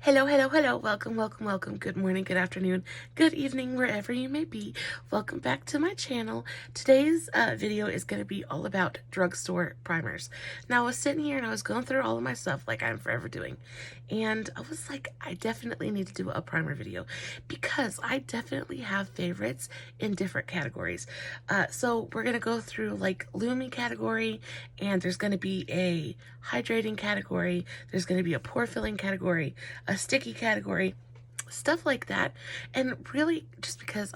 Hello, hello, hello. Welcome, welcome, welcome. Good morning, good afternoon, good evening, wherever you may be. Welcome back to my channel. Today's video is going to be all about drugstore primers. Now, I was sitting here and I was going through all of my stuff like I'm forever doing. And I was like, I definitely need to do a primer video because I definitely have favorites in different categories. So we're going to go through like Lumi category, and there's going to be a hydrating category. There's going to be a pore filling category, a sticky category, stuff like that. And really, just because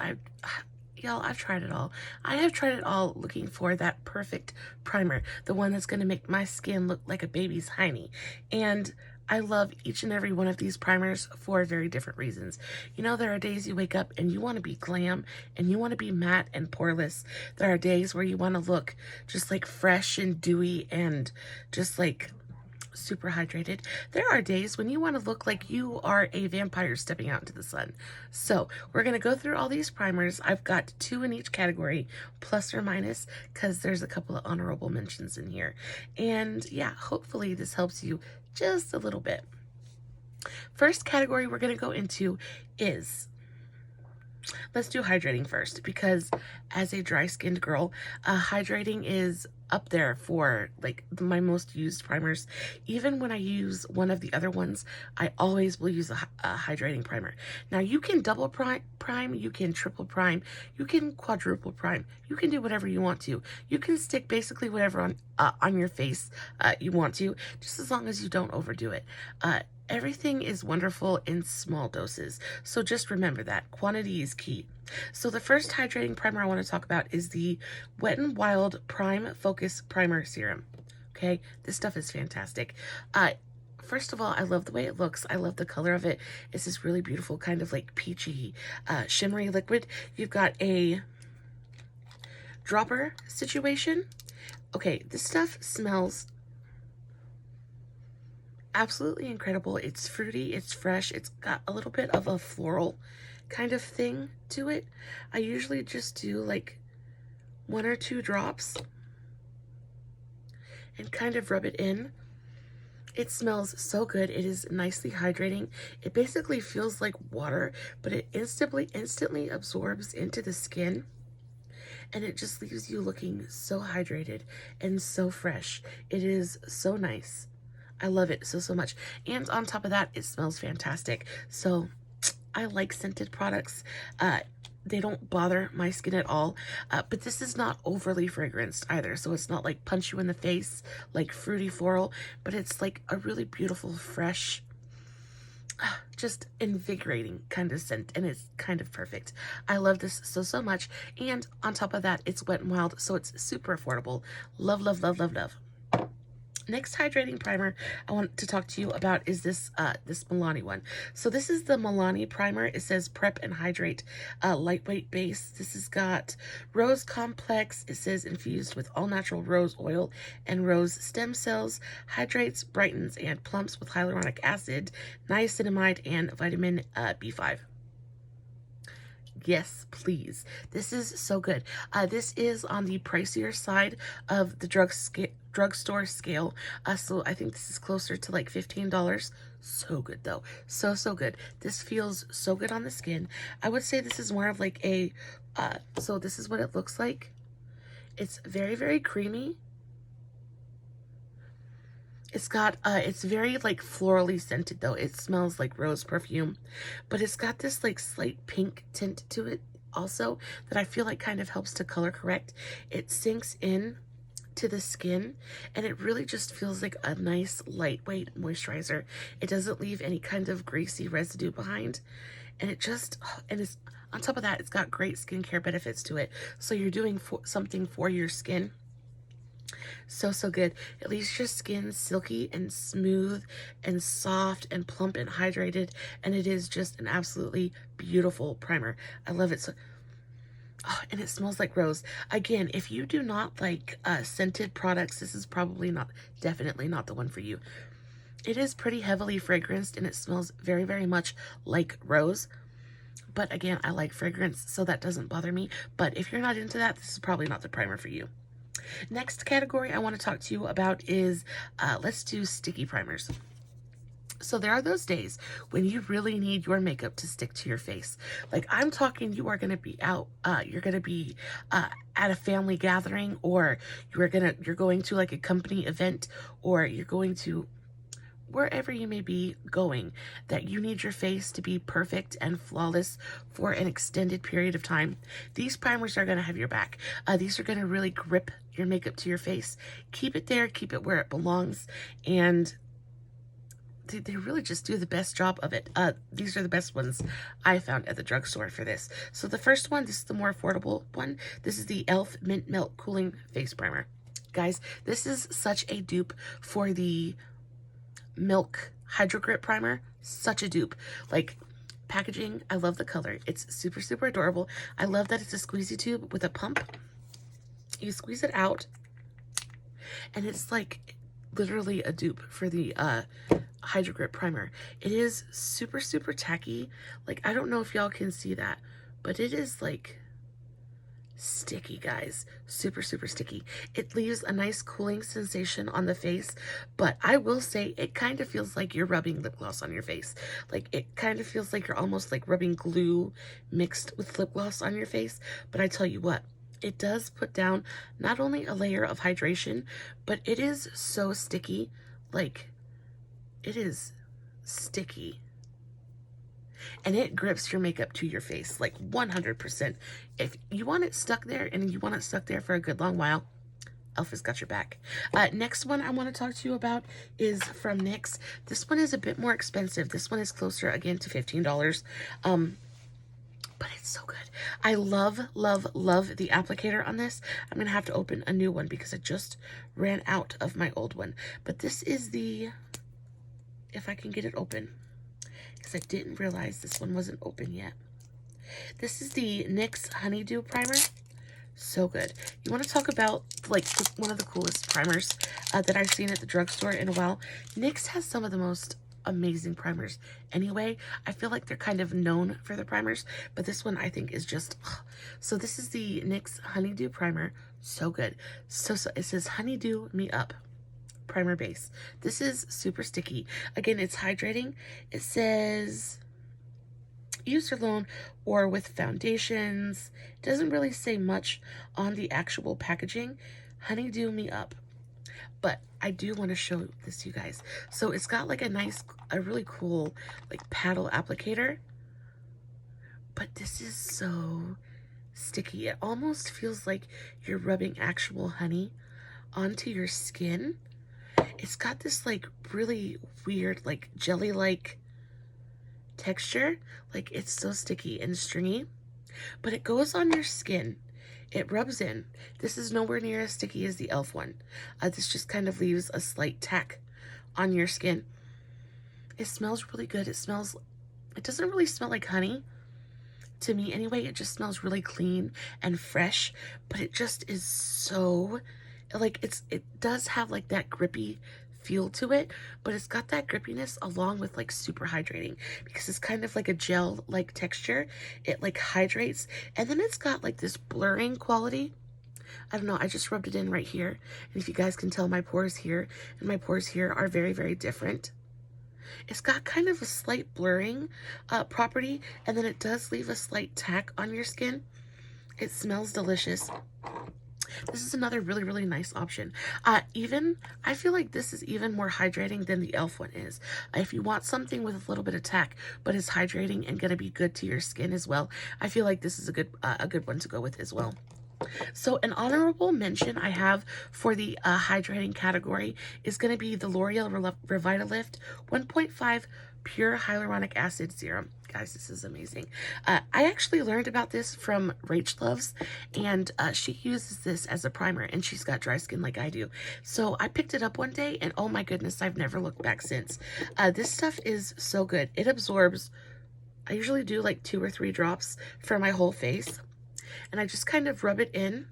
y'all, I've tried it all. I have tried it all looking for that perfect primer, the one that's going to make my skin look like a baby's hiney. And I love each and every one of these primers for very different reasons. You know, there are days you wake up and you want to be glam and you want to be matte and poreless. There are days where you want to look just like fresh and dewy and just like super hydrated. There are days when you want to look like you are a vampire stepping out into the sun. So we're going to go through all these primers. I've got 2 in each category, plus or minus, because there's a couple of honorable mentions in here. And yeah, hopefully this helps you just a little bit. First category we're going to go into is, let's do hydrating first, because as a dry skinned girl, hydrating is up there for like my most used primers. Even when I use one of the other ones, I always will use a hydrating primer. Now you can double prime, you can triple prime, you can quadruple prime, you can do whatever you want to. You can stick basically whatever on your face you want to, just as long as you don't overdo it. Everything is wonderful in small doses, so just remember that quantity is key. So the first hydrating primer I want to talk about is the Wet n Wild Prime Focus Primer Serum. Okay, this stuff is fantastic. First of all, I love the way it looks. I love the color of it. It's this really beautiful kind of like peachy, shimmery liquid. You've got a dropper situation. Okay, this stuff smells absolutely incredible. It's fruity, it's fresh, it's got a little bit of a floral kind of thing to it. I usually just do like 1 or 2 drops and kind of rub it in. It smells so good. It is nicely hydrating. It basically feels like water, but it instantly absorbs into the skin, and it just leaves you looking so hydrated and so fresh. It is so nice. I love it so much. And on top of that, it smells fantastic. So I like scented products. They don't bother my skin at all, but this is not overly fragranced either. So it's not like punch you in the face, like fruity floral, but it's like a really beautiful, fresh, just invigorating kind of scent, and it's kind of perfect. I love this so much. And on top of that, it's Wet n Wild, so it's super affordable. Love, love, love, love, love. Next hydrating primer I want to talk to you about is this Milani one. So this is the Milani primer. It says prep and hydrate, lightweight base. This has got rose complex. It says infused with all natural rose oil and rose stem cells, hydrates, brightens, and plumps with hyaluronic acid, niacinamide, and vitamin B5. Yes, please. This is so good. This is on the pricier side of the drugstore scale. So I think this is closer to like $15. So good though. So good. This feels so good on the skin. I would say this is more of like a, so this is what it looks like. It's very creamy. It's got, it's very like florally scented though. It smells like rose perfume, but it's got this like slight pink tint to it also that I feel like kind of helps to color correct. It sinks in to the skin, and it really just feels like a nice lightweight moisturizer. It doesn't leave any kind of greasy residue behind, and it just, and it's, on top of that, it's got great skincare benefits to it. So you're doing something for your skin. So good. It leaves your skin silky and smooth and soft and plump and hydrated, and it is just an absolutely beautiful primer. I love it so. Oh, and it smells like rose. Again, if you do not like scented products, this is probably definitely not the one for you. It is pretty heavily fragranced, and it smells very much like rose. But again, I like fragrance, so that doesn't bother me. But if you're not into that, this is probably not the primer for you. Next category I want to talk to you about is, let's do sticky primers. So there are those days when you really need your makeup to stick to your face. Like I'm talking, you are going to be out, you're going to be at a family gathering, or you're going to like a company event, or you're going to wherever you may be going, that you need your face to be perfect and flawless for an extended period of time. These primers are going to have your back. These are going to really grip your makeup to your face. Keep it there, keep it where it belongs, and they really just do the best job of it. These are the best ones I found at the drugstore for this. So the first one, this is the more affordable one. This is the e.l.f. Mint Melt Cooling Face Primer. Guys, this is such a dupe for the Milk Hydro Grip Primer. Such a dupe. Like, packaging, I love the color. It's super, super adorable. I love that it's a squeezy tube with a pump. You squeeze it out, and it's like literally a dupe for the Hydro Grip Primer. It is super, super tacky. Like, I don't know if y'all can see that, but it is like sticky, guys. Super, super sticky. It leaves a nice cooling sensation on the face, but I will say it kind of feels like you're rubbing lip gloss on your face. Like, it kind of feels like you're almost like rubbing glue mixed with lip gloss on your face. But I tell you what, it does put down not only a layer of hydration, but it is so sticky. Like, it is sticky. And it grips your makeup to your face, like 100%. If you want it stuck there, and you want it stuck there for a good long while, e.l.f. has got your back. Next one I want to talk to you about is from NYX. This one is a bit more expensive. This one is closer, again, to $15. But it's so good. I love, love, love the applicator on this. I'm going to have to open a new one because I just ran out of my old one. But this is the, if I can get it open, because I didn't realize this one wasn't open yet. This is the NYX Honeydew Primer. So good. You want to talk about like one of the coolest primers that I've seen at the drugstore in a while. NYX has some of the most amazing primers anyway. I feel like they're kind of known for their primers, but this one I think is just, so this is the NYX Honeydew Primer. So good. So it says Honeydew Me Up Primer Base. This is super sticky. Again, it's hydrating. It says use alone or with foundations. It doesn't really say much on the actual packaging. Honeydew Me Up. But I do want to show this to you guys. So it's got like a really cool like paddle applicator. But this is so sticky. It almost feels like you're rubbing actual honey onto your skin. It's got this like really weird like jelly-like texture. Like, it's so sticky and stringy. But it goes on your skin. It rubs in. This is nowhere near as sticky as the e.l.f. one. This just kind of leaves a slight tack on your skin. It smells really good. It doesn't really smell like honey. To me anyway, it just smells really clean and fresh. But it just is so, like, it does have like that grippy feel to it, but it's got that grippiness along with like super hydrating, because it's kind of like a gel like texture. It like hydrates, and then it's got like this blurring quality. I don't know, I just rubbed it in right here, and if you guys can tell, my pores here and my pores here are very, very different. It's got kind of a slight blurring property, and then it does leave a slight tack on your skin. It smells delicious. This is another really, really nice option. I feel like this is even more hydrating than the e.l.f. one is. If you want something with a little bit of tack, but is hydrating and going to be good to your skin as well, I feel like this is a good one to go with as well. So an honorable mention I have for the hydrating category is going to be the L'Oreal Revitalift 1.5 Pure Hyaluronic Acid Serum. Guys, this is amazing. I actually learned about this from Rach Loves, and she uses this as a primer, and she's got dry skin like I do. So I picked it up one day, and oh my goodness, I've never looked back since. This stuff is so good. It absorbs, I usually do like 2 or 3 drops for my whole face, and I just kind of rub it in.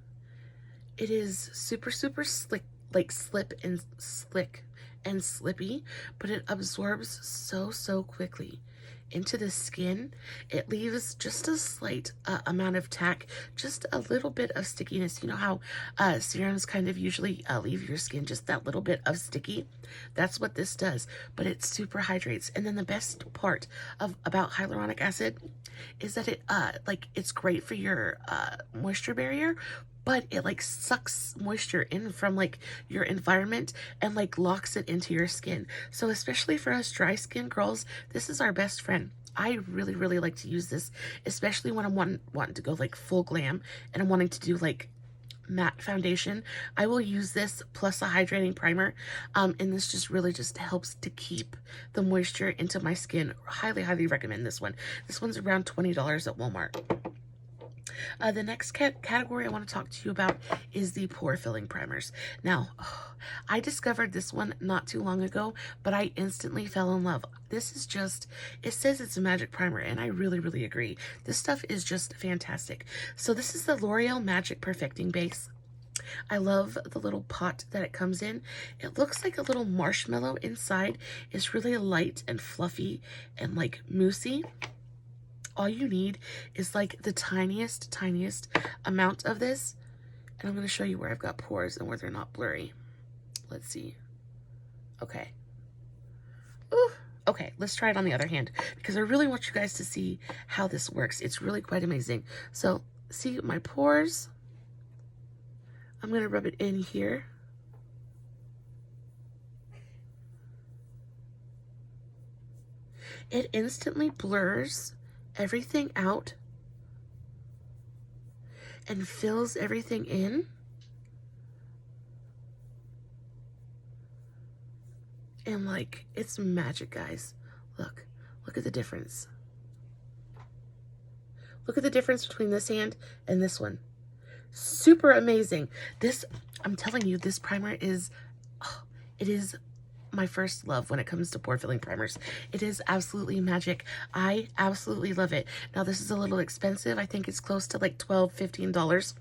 It is super, super slick, like slip and slick and slippy, but it absorbs so quickly into the skin. It leaves just a slight amount of tack, just a little bit of stickiness. You know how serums kind of usually leave your skin just that little bit of sticky? That's what this does, but it super hydrates. And then the best part about hyaluronic acid is that it like it's great for your moisture barrier, but it like sucks moisture in from like your environment and like locks it into your skin. So especially for us dry skin girls, this is our best friend. I really like to use this, especially when I'm wanting to go like full glam and I'm wanting to do like matte foundation. I will use this plus a hydrating primer, and this just really just helps to keep the moisture into my skin. Highly recommend this one. This one's around $20 at Walmart. The next category I want to talk to you about is the pore filling primers. Now, I discovered this one not too long ago, but I instantly fell in love. This is just, it says it's a magic primer, and I really agree. This stuff is just fantastic. So this is the L'Oreal Magic Perfecting Base. I love the little pot that it comes in. It looks like a little marshmallow inside. It's really light and fluffy and like moussey. All you need is like the tiniest amount of this. And I'm going to show you where I've got pores and where they're not blurry. Let's see. Okay. Ooh. Okay, let's try it on the other hand, because I really want you guys to see how this works. It's really quite amazing. So, see my pores. I'm going to rub it in here. It instantly blurs everything out and fills everything in. And like, it's magic, guys. Look at the difference. Look at the difference between this hand and this one. Super amazing. This, I'm telling you, this primer is, it is my first love when it comes to pore filling primers. It is absolutely magic. I absolutely love it. Now this is a little expensive. I think it's close to like $12, $15,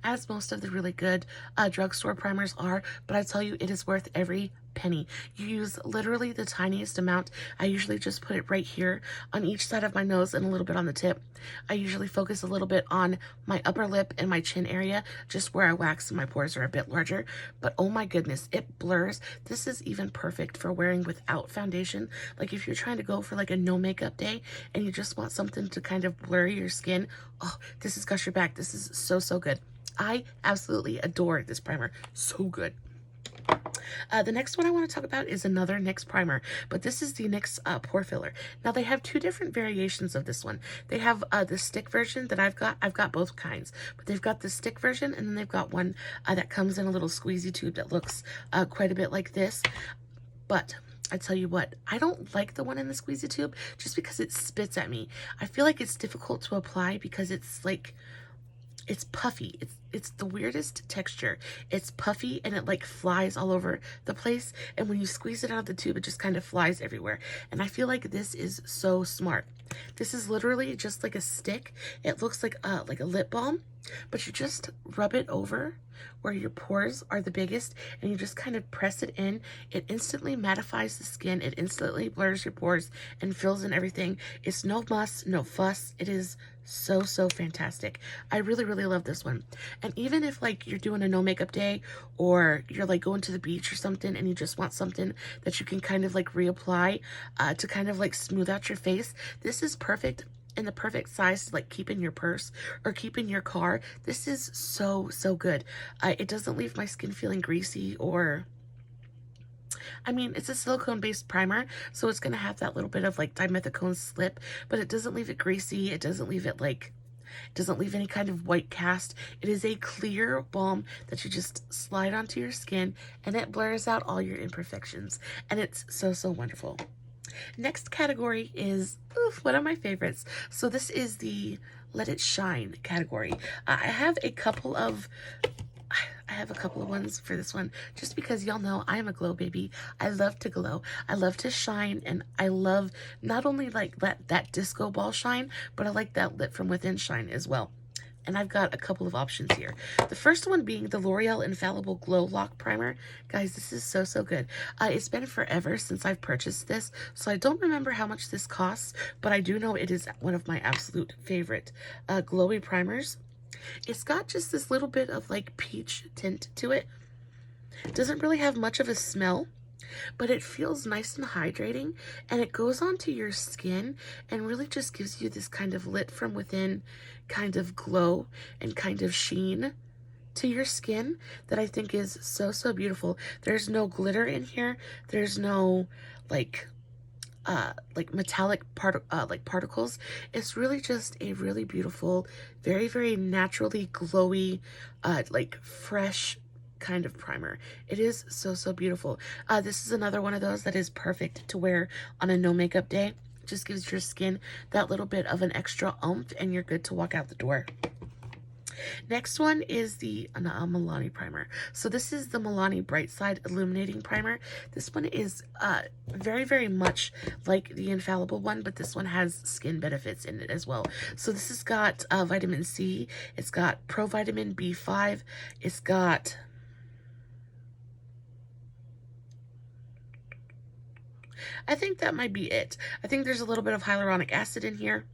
as most of the really good drugstore primers are, but I tell you, it is worth every penny. You use literally the tiniest amount. I usually just put it right here on each side of my nose and a little bit on the tip. I usually focus a little bit on my upper lip and my chin area, just where I wax and my pores are a bit larger. But oh my goodness, it blurs. This is even perfect for wearing without foundation. Like if you're trying to go for like a no makeup day and you just want something to kind of blur your skin, oh, this has got your back. This is so good. I absolutely adore this primer. So good. The next one I want to talk about is another NYX primer, but this is the NYX Pore Filler. Now they have two different variations of this one. They have the stick version that I've got both kinds, but they've got the stick version, and then they've got one that comes in a little squeezy tube that looks quite a bit like this. But I tell you what, I don't like the one in the squeezy tube just because it spits at me. I feel like it's difficult to apply because it's like, it's puffy. It's the weirdest texture. It's puffy and it like flies all over the place. And when you squeeze it out of the tube, it just kind of flies everywhere. And I feel like this is so smart. This is literally just like a stick. It looks like a lip balm, but you just rub it over where your pores are the biggest and you just kind of press it in. It instantly mattifies the skin. It instantly blurs your pores and fills in everything. It's no muss, no fuss. It is so fantastic. I really love this one. And even if like you're doing a no makeup day or you're like going to the beach or something and you just want something that you can kind of like reapply to kind of like smooth out your face, this is perfect. And the perfect size to like keep in your purse or keep in your car. This is so good. It doesn't leave my skin feeling greasy or, I mean, it's a silicone based primer, so it's going to have that little bit of like dimethicone slip, but it doesn't leave it greasy. It doesn't leave it like, it doesn't leave any kind of white cast. It is a clear balm that you just slide onto your skin and it blurs out all your imperfections. And it's so wonderful. Next category is one of my favorites. So this is the Let It Shine category. I have a couple of ones for this one, just because y'all know I am a glow baby. I love to glow. I love to shine, and I love not only like that disco ball shine, but I like that lit from within shine as well. and I've got a couple of options here. The first one being the L'Oreal Infallible Glow Lock Primer. Guys, this is so, so good. It's been forever since I've purchased this, so I don't remember how much this costs, but I do know it is one of my absolute favorite glowy primers. It's got just this little bit of like peach tint to it. It doesn't really have much of a smell, but it feels nice and hydrating, and it goes onto your skin and really just gives you this kind of lit from within kind of glow and kind of sheen to your skin that I think is so, so beautiful. There's no glitter in here. There's no like metallic particles. It's really just a really beautiful, very, very naturally glowy, like fresh kind of primer. It is so, so beautiful. This is another one of those that is perfect to wear on a no makeup day. Just gives your skin that little bit of an extra oomph, and you're good to walk out the door. Next one is the Milani primer. So this is the Milani Bright Side Illuminating Primer. This one is very, very much like the Infallible one, but this one has skin benefits in it as well. So this has got vitamin C. It's got provitamin B5. It's got... I think that might be it. I think there's a little bit of hyaluronic acid in here.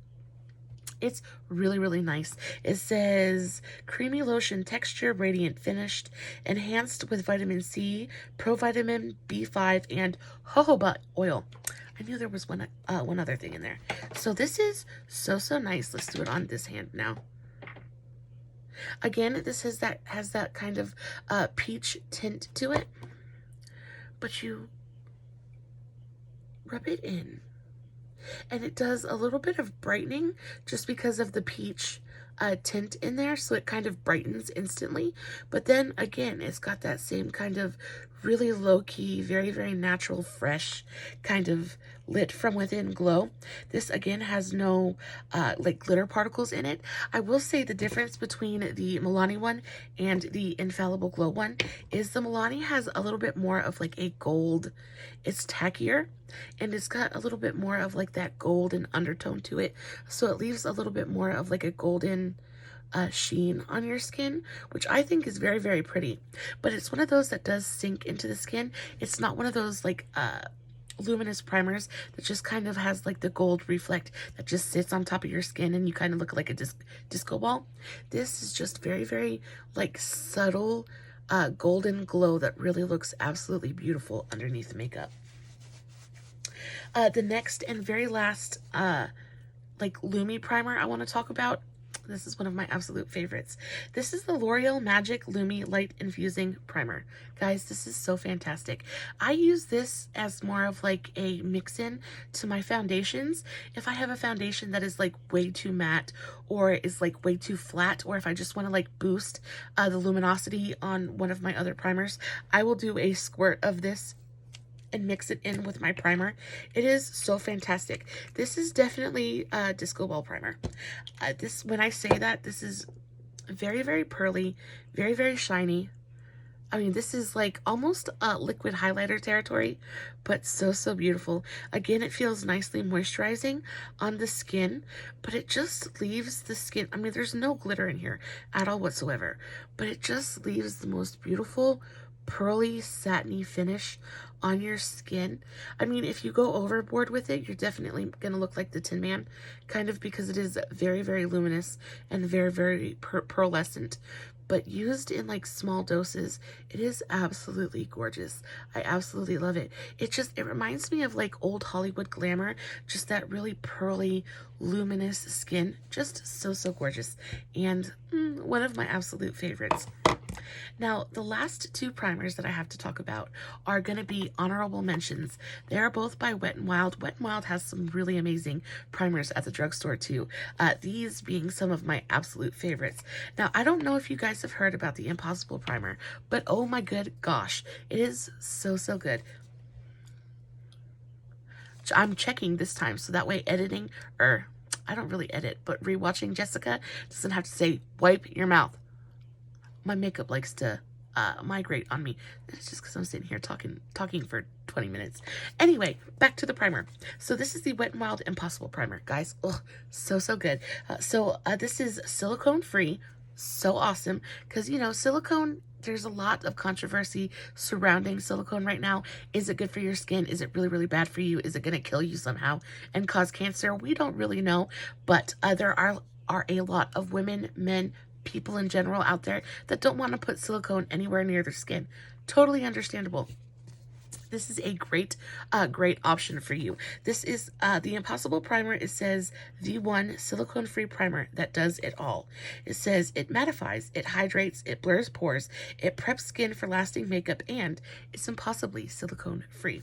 It's really, really nice. It says creamy lotion texture, radiant finished, enhanced with vitamin C, provitamin B5, and jojoba oil. I knew there was one other thing in there. So this is so, so nice. Let's do it on this hand now. Again, this has that kind of peach tint to it, but you rub it in, and it does a little bit of brightening just because of the peach tint in there, so it kind of brightens instantly. But then again, it's got that same kind of really low-key, very, very natural, fresh kind of lit from within glow. This again has no like glitter particles in it. I will say the difference between the Milani one and the Infallible Glow one is the Milani has a little bit more of like a gold. It's tackier, and it's got a little bit more of like that golden undertone to it, so it leaves a little bit more of like a golden sheen on your skin, which I think is very, very pretty. But it's one of those that does sink into the skin. It's not one of those like luminous primers that just kind of has like the gold reflect that just sits on top of your skin and you kind of look like a disco ball. This is just very, very like subtle golden glow that really looks absolutely beautiful underneath makeup. The next and very last like Lumi primer I want to talk about. This is one of my absolute favorites. This is the L'Oreal Magic Lumi Light Infusing Primer. Guys, this is so fantastic. I use this as more of like a mix-in to my foundations. If I have a foundation that is like way too matte or is like way too flat, or if I just want to like boost the luminosity on one of my other primers, I will do a squirt of this and mix it in with my primer. It is so fantastic. This is definitely a disco ball primer. When I say that, this is very, very pearly, very, very shiny. I mean, this is like almost liquid highlighter territory, but so, so beautiful. Again, it feels nicely moisturizing on the skin, but it just leaves the skin, I mean, there's no glitter in here at all whatsoever, but it just leaves the most beautiful pearly satiny finish on your skin. I mean, if you go overboard with it, you're definitely gonna look like the Tin Man, kind of, because it is very, very luminous and very, very pearlescent. But used in like small doses, it is absolutely gorgeous. I absolutely love it. It reminds me of like old Hollywood glamour, just that really pearly, luminous skin. Just so, so gorgeous. And one of my absolute favorites. Now, the last two primers that I have to talk about are going to be honorable mentions. They are both by Wet n Wild. Wet n Wild has some really amazing primers at the drugstore too. These being some of my absolute favorites. Now, I don't know if you guys have heard about the Impossible Primer, but oh my good gosh, it is so, so good. I'm checking this time so that way editing, I don't really edit, but rewatching Jessica doesn't have to say, wipe your mouth. My makeup likes to migrate on me. It's just because I'm sitting here talking for 20 minutes. Anyway, back to the primer. So this is the Wet n Wild Impossible Primer, guys. Oh, so good. This is silicone free. So awesome, because you know, silicone, there's a lot of controversy surrounding silicone right now. Is it good for your skin? Is it really bad for you? Is it going to kill you somehow and cause cancer? We don't really know, but there are a lot of women, men, people in general out there that don't want to put silicone anywhere near their skin. Totally understandable. This is a great option for you. This is the Impossible Primer. It says the one silicone-free primer that does it all. It says it mattifies, it hydrates, it blurs pores, it preps skin for lasting makeup, and it's impossibly silicone-free.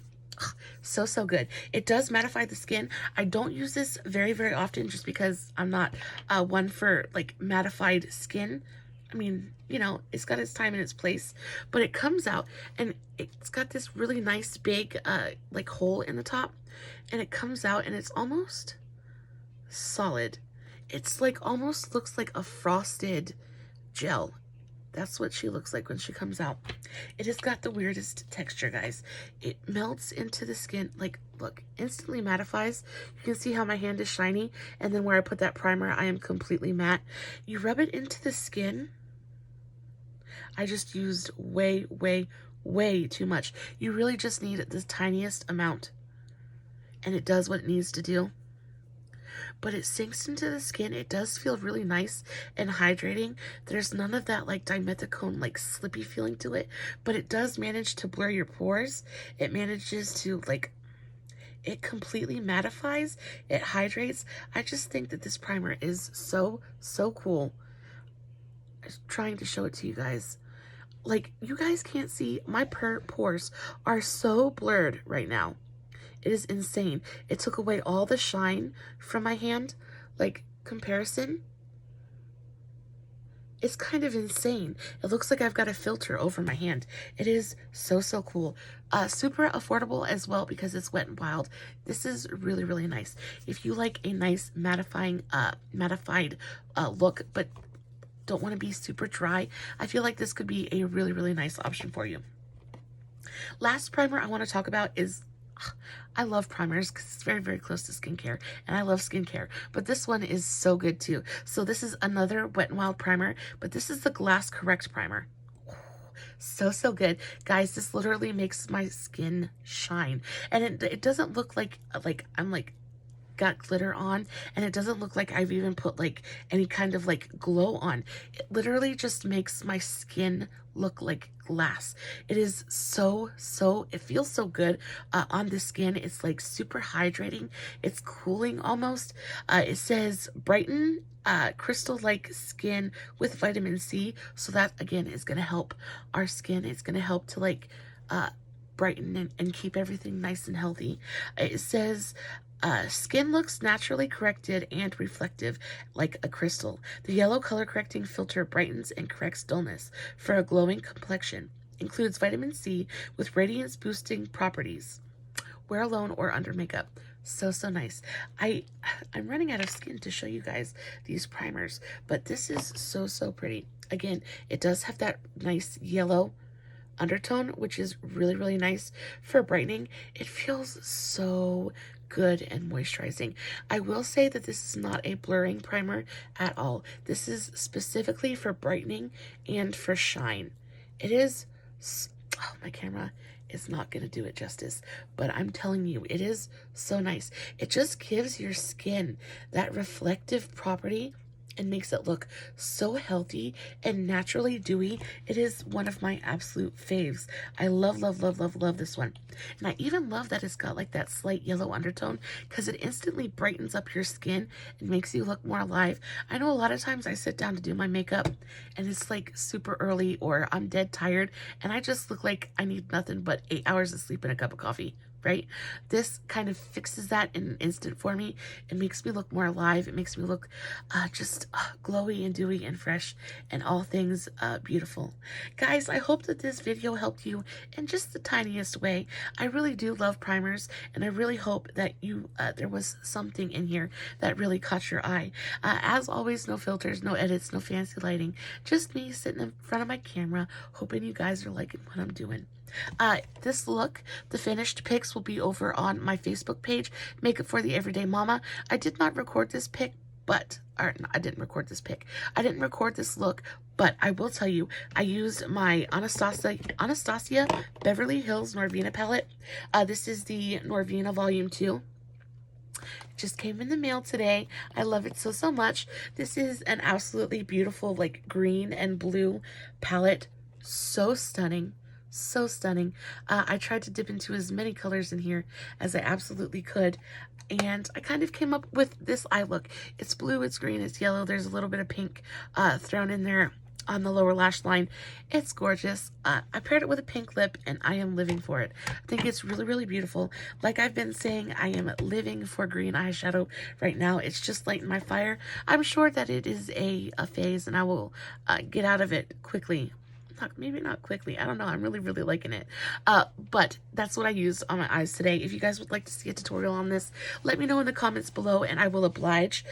So good. It does mattify the skin. I don't use this very often just because I'm not one for like mattified skin. I mean, you know, it's got its time and its place, but it comes out and it's got this really nice big like hole in the top, and it comes out and it's almost solid. It's like almost looks like a frosted gel. That's what she looks like when she comes out. It has got the weirdest texture, guys. It melts into the skin, like, look, instantly mattifies. You can see how my hand is shiny, and then where I put that primer, I am completely matte. You rub it into the skin. I just used way too much. You really just need the tiniest amount, and it does what it needs to do. But it sinks into the skin. It does feel really nice and hydrating. There's none of that like dimethicone like slippy feeling to it, but it does manage to blur your pores. It manages to like, it completely mattifies, it hydrates. I just think that this primer is so cool. I'm trying to show it to you guys. Like, you guys can't see, my pores are so blurred right now. It is insane. It took away all the shine from my hand, like comparison. It's kind of insane. It looks like I've got a filter over my hand. It is so cool. Super affordable as well because it's Wet n Wild. This is really nice. If you like a nice mattified look, but don't want to be super dry, I feel like this could be a really nice option for you. Last primer I want to talk about is, I love primers because it's very close to skincare, and I love skincare, but this one is so good too. So this is another Wet n Wild primer, but this is the Glass Correct primer. So good, guys. This literally makes my skin shine, and it doesn't look like I'm like got glitter on, and it doesn't look like I've even put like any kind of like glow on. It literally just makes my skin look like glass. It is so it feels so good on the skin. It's like super hydrating. It's cooling almost. It says brighten crystal-like skin with vitamin C, so that again is going to help our skin. It's going to help to like brighten and keep everything nice and healthy. It says skin looks naturally corrected and reflective like a crystal. The yellow color correcting filter brightens and corrects dullness for a glowing complexion. Includes vitamin C with radiance boosting properties. Wear alone or under makeup. So nice. I'm running out of skin to show you guys these primers, but this is so pretty. Again, it does have that nice yellow undertone, which is really nice for brightening. It feels so good and moisturizing. I will say that this is not a blurring primer at all. This is specifically for brightening and for shine. It is, oh, my camera is not going to do it justice, but I'm telling you, it is so nice. It just gives your skin that reflective property and makes it look so healthy and naturally dewy. It is one of my absolute faves. I love this one. And I even love that it's got like that slight yellow undertone because it instantly brightens up your skin and makes you look more alive. I know a lot of times I sit down to do my makeup and it's like super early or I'm dead tired and I just look like I need nothing but 8 hours of sleep and a cup of coffee. right? This kind of fixes that in an instant for me. It makes me look more alive. It makes me look just glowy and dewy and fresh and all things beautiful. Guys, I hope that this video helped you in just the tiniest way. I really do love primers, and I really hope that you there was something in here that really caught your eye. As always, no filters, no edits, no fancy lighting. Just me sitting in front of my camera, hoping you guys are liking what I'm doing. This look, the finished pics, will be over on my Facebook page, Make It For The Everyday Mama. I did not record this pic, but, or no, I didn't record this pic. I didn't record this look, but I will tell you, I used my Anastasia Beverly Hills Norvina palette. This is the Norvina Volume 2. Just came in the mail today. I love it so much. This is an absolutely beautiful, like, green and blue palette. So stunning. So stunning. I tried to dip into as many colors in here as I absolutely could, and I kind of came up with this eye look. It's blue, it's green, it's yellow. There's a little bit of pink thrown in there on the lower lash line. It's gorgeous. I paired it with a pink lip, and I am living for it. I think it's really, really beautiful. Like I've been saying, I am living for green eyeshadow right now. It's just lighting my fire. I'm sure that it is a phase, and I will get out of it quickly. Maybe not quickly. I don't know. I'm really, really liking it. But that's what I used on my eyes today. If you guys would like to see a tutorial on this, let me know in the comments below, and I will oblige.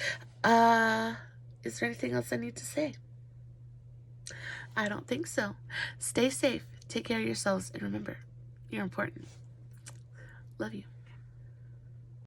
Is there anything else I need to say? I don't think so. Stay safe. Take care of yourselves. And remember, you're important. Love you.